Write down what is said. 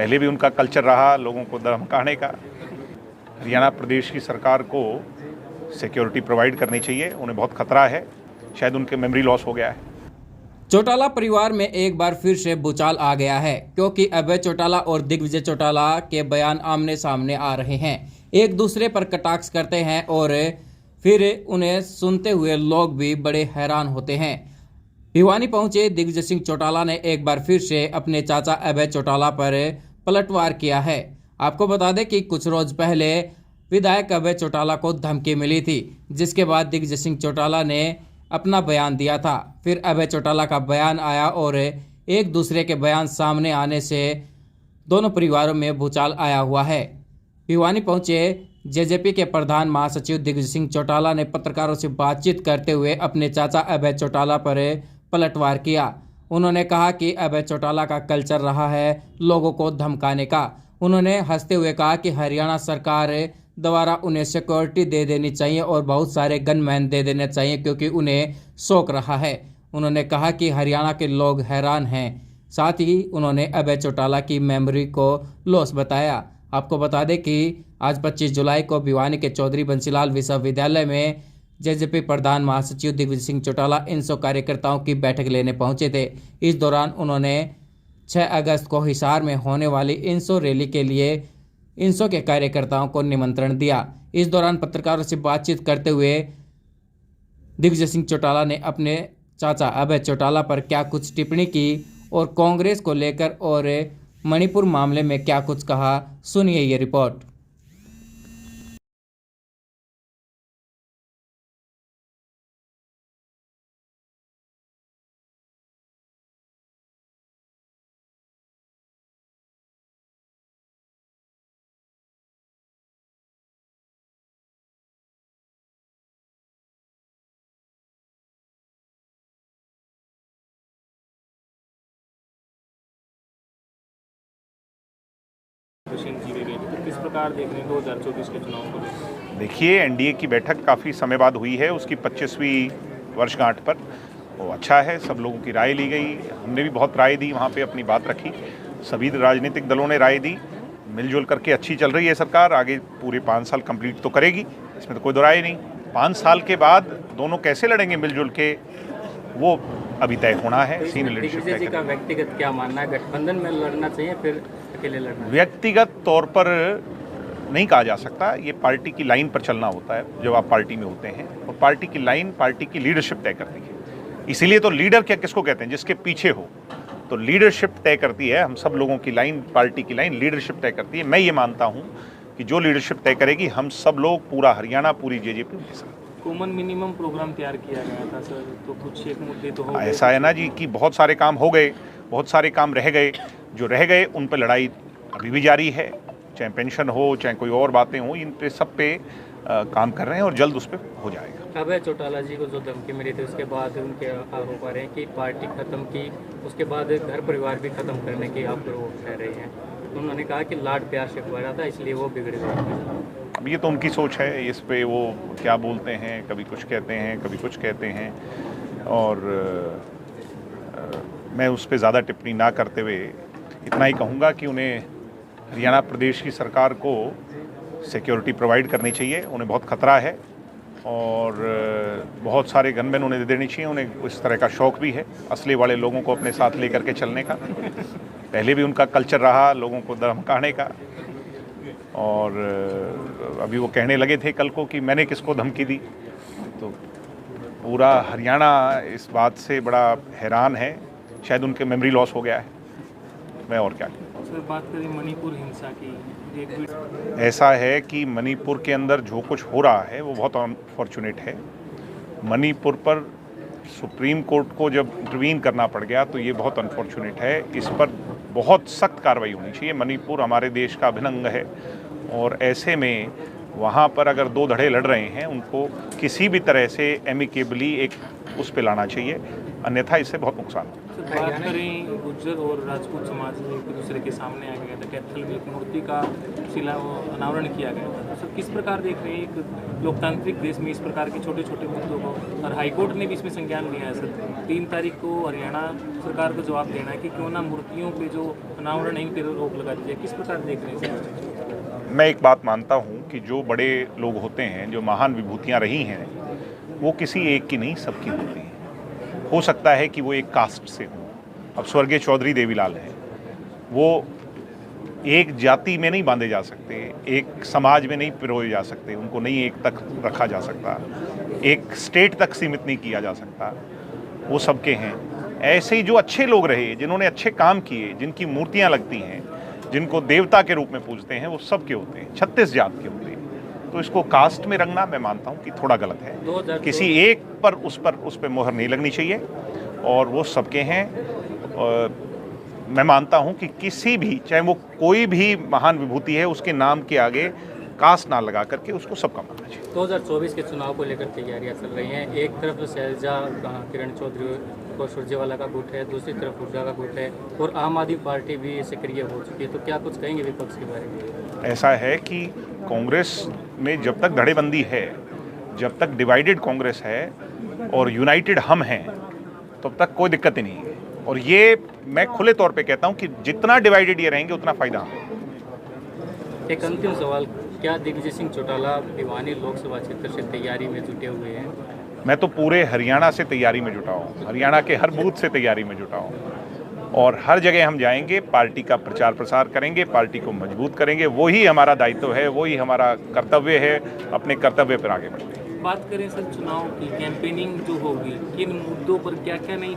पहले भी उनका कल्चर रहा लोगों को धमकाने का। हरियाणा प्रदेश की सरकार को सिक्योरिटी प्रोवाइड करनी चाहिए, उन्हें बहुत खतरा है, शायद उनके मेमोरी लॉस हो गया है। चौटाला परिवार में एक बार फिर से भूचाल आ गया है, क्योंकि अभय चौटाला और दिग्विजय चौटाला के बयान आमने सामने आ रहे हैं, एक दूसरे पर कटाक्ष करते हैं और फिर उन्हें सुनते हुए लोग भी बड़े हैरान होते हैं। भिवानी पहुंचे दिग्विजय सिंह चौटाला ने एक बार फिर से अपने चाचा अभय चौटाला पर पलटवार किया है। आपको बता दें कि कुछ रोज पहले विधायक अभय चौटाला को धमकी मिली थी, जिसके बाद दिग्विजय सिंह चौटाला ने अपना बयान दिया था। फिर अभय चौटाला का बयान आया और एक दूसरे के बयान सामने आने से दोनों परिवारों में भूचाल आया हुआ है। भिवानी पहुंचे जेजेपी के प्रधान महासचिव दिग्विजय सिंह चौटाला ने पत्रकारों से बातचीत करते हुए अपने चाचा अभय चौटाला पर पलटवार किया। उन्होंने कहा कि अभय चौटाला का कल्चर रहा है लोगों को धमकाने का। उन्होंने हंसते हुए कहा कि हरियाणा सरकार द्वारा उन्हें सिक्योरिटी दे देनी चाहिए और बहुत सारे गनमैन दे देने चाहिए, क्योंकि उन्हें शौक रहा है। उन्होंने कहा कि हरियाणा के लोग हैरान हैं। साथ ही उन्होंने अभय चौटाला की मेमोरी को लॉस बताया। आपको बता दें कि आज 25 जुलाई को भिवानी के चौधरी बंसीलाल विश्वविद्यालय में जेजेपी प्रधान महासचिव दिग्विजय सिंह चौटाला 100 कार्यकर्ताओं की बैठक लेने पहुंचे थे। इस दौरान उन्होंने 6 अगस्त को हिसार में होने वाली 100 रैली के लिए 100 के कार्यकर्ताओं को निमंत्रण दिया। इस दौरान पत्रकारों से बातचीत करते हुए दिग्विजय सिंह चौटाला ने अपने चाचा अभय चौटाला पर क्या कुछ टिप्पणी की और कांग्रेस को लेकर और मणिपुर मामले में क्या कुछ कहा, सुनिए ये रिपोर्ट। तो किस प्रकार देख रहे हैं 2024 के चुनाव को? देखिए, एनडीए की बैठक काफ़ी समय बाद हुई है, उसकी 25वीं वर्षगांठ पर। वो अच्छा है, सब लोगों की राय ली गई, हमने भी बहुत राय दी, वहाँ पे अपनी बात रखी, सभी राजनीतिक दलों ने राय दी, मिलजुल करके अच्छी चल रही है सरकार। आगे पूरे 5 साल कंप्लीट तो करेगी, इसमें तो कोई दो राय नहीं। 5 साल के बाद दोनों कैसे लड़ेंगे मिलजुल के, वो अभी तय होना है। सीनियर लीडरशिप दिग्विजय जी का व्यक्तिगत क्या मानना है, गठबंधन में लड़ना चाहिए फिर अकेले लड़ना? व्यक्तिगत तौर पर नहीं कहा जा सकता, ये पार्टी की लाइन पर चलना होता है जब आप पार्टी में होते हैं, और पार्टी की लाइन पार्टी की लीडरशिप तय करती है। इसीलिए तो लीडर क्या किसको कहते हैं, जिसके पीछे हो, तो लीडरशिप तय करती है। हम सब लोगों की लाइन, पार्टी की लाइन लीडरशिप तय करती है। मैं ये मानता हूँ कि जो लीडरशिप तय करेगी, हम सब लोग, पूरा हरियाणा, पूरी जेजेपी उनके साथ। कॉमन मिनिमम प्रोग्राम तैयार किया गया था सर, तो कुछ एक मुद्दे तो हो गए। ऐसा है ना जी कि बहुत सारे काम हो गए, बहुत सारे काम रह गए। जो रह गए उन पर लड़ाई अभी भी जारी है, चाहे पेंशन हो, चाहे कोई और बातें हो, इन पे सब पे काम कर रहे हैं और जल्द उस पर हो जाएगा। अभय चौटाला जी को जो धमकी मिली थी, उसके बाद उनके आरोप आ रहे हैं कि पार्टी खत्म की, उसके बाद घर परिवार भी खत्म करने की आप लोग कह रहे हैं। उन्होंने कहा कि लाड प्यार से खुआया था, इसलिए वो बिगड़ गए। अब ये तो उनकी सोच है, इस पे वो क्या बोलते हैं, कभी कुछ कहते हैं, कभी कुछ कहते हैं, और मैं उस पर ज़्यादा टिप्पणी ना करते हुए इतना ही कहूँगा कि उन्हें हरियाणा प्रदेश की सरकार को सिक्योरिटी प्रोवाइड करनी चाहिए, उन्हें बहुत खतरा है, और बहुत सारे गनमैन उन्हें दे देनी चाहिए। उन्हें इस तरह का शौक़ भी है असली वाले लोगों को अपने साथ लेकर के चलने का। पहले भी उनका कल्चर रहा लोगों को धमकाने का, और अभी वो कहने लगे थे कल को कि मैंने किसको धमकी दी। तो पूरा हरियाणा इस बात से बड़ा हैरान है, शायद उनके मेमोरी लॉस हो गया है, मैं और क्या कहूँ। सर, बात करें मणिपुर हिंसा की, ऐसा है कि मणिपुर के अंदर जो कुछ हो रहा है वो बहुत अनफॉर्चुनेट है। मणिपुर पर सुप्रीम कोर्ट को जब इंटरवीन करना पड़ गया तो ये बहुत अनफॉर्चुनेट है। इस पर बहुत सख्त कार्रवाई होनी चाहिए। मणिपुर हमारे देश का अभिन्न अंग है, और ऐसे में वहाँ पर अगर दो धड़े लड़ रहे हैं उनको किसी भी तरह से एमिकेबली एक उस पे लाना चाहिए, अन्यथा इससे बहुत नुकसान होगा। बात करें गुज्जर और राजपूत समाज एक दूसरे के सामने आ गया था, कैथल में एक मूर्ति का अनावरण किया गया था। तो सर किस प्रकार देख रहे हैं एक लोकतांत्रिक देश में इस प्रकार के छोटे छोटे मुद्दों को, और हाईकोर्ट ने भी इसमें संज्ञान लिया है सर। 3 तारीख को हरियाणा सरकार को जवाब देना है कि क्यों ना मूर्तियों पे जो अनावरण है इन पर रोक लगा दी जाए। किस प्रकार देख रहे हैं सर? मैं एक बात मानता हूँ कि जो बड़े लोग होते हैं, जो महान विभूतियाँ रही हैं, वो किसी एक की नहीं सबकी होती हैं। हो सकता है कि वो एक कास्ट से हो। अब स्वर्गीय चौधरी देवीलाल हैं, वो एक जाति में नहीं बांधे जा सकते, एक समाज में नहीं पिरोए जा सकते, उनको नहीं एक तक रखा जा सकता, एक स्टेट तक सीमित नहीं किया जा सकता, वो सबके हैं। ऐसे ही जो अच्छे लोग रहे, जिन्होंने अच्छे काम किए, जिनकी मूर्तियाँ लगती हैं, जिनको देवता के रूप में पूजते हैं, वो सबके होते हैं, 36 जात के होते हैं। तो इसको कास्ट में रंगना मैं मानता हूँ कि थोड़ा गलत है। किसी एक पर उस पर मोहर नहीं लगनी चाहिए, और वो सबके हैं। मैं मानता हूं कि किसी भी, चाहे वो कोई भी महान विभूति है, उसके नाम के आगे कास्ट ना लगा करके उसको सबका मानना चाहिए। 2024 के चुनाव को लेकर तैयारियां चल रही हैं। एक तरफ तो शैलजा किरण चौधरी और सुरजेवाला का गुट है, दूसरी तरफ हुड्डा का गुट है, और आम आदमी पार्टी भी सक्रिय हो चुकी है। तो क्या कुछ कहेंगे विपक्ष के बारे में? ऐसा है कि कांग्रेस में जब तक धड़ेबंदी है, जब तक डिवाइडेड कांग्रेस है और यूनाइटेड हम हैं, तब तक कोई दिक्कत ही नहीं है। और ये मैं खुले तौर पे कहता हूं कि जितना डिवाइडेड ये रहेंगे उतना फायदा हमें। एक अंतिम सवाल, क्या दिग्विजय सिंह चौटाला भिवानी लोकसभा क्षेत्र से तैयारी में जुटे हुए हैं? मैं तो पूरे हरियाणा से तैयारी में जुटा हूँ, हरियाणा के हर बूथ से तैयारी में जुटा हूँ, और हर जगह हम जाएंगे, पार्टी का प्रचार प्रसार करेंगे, पार्टी को मजबूत करेंगे। वही हमारा दायित्व है, वही हमारा कर्तव्य है, अपने कर्तव्य पर आगे बढ़ते हैं। बात करें सर चुनाव की कैंपेनिंग जो होगी, किन मुद्दों पर क्या क्या नहीं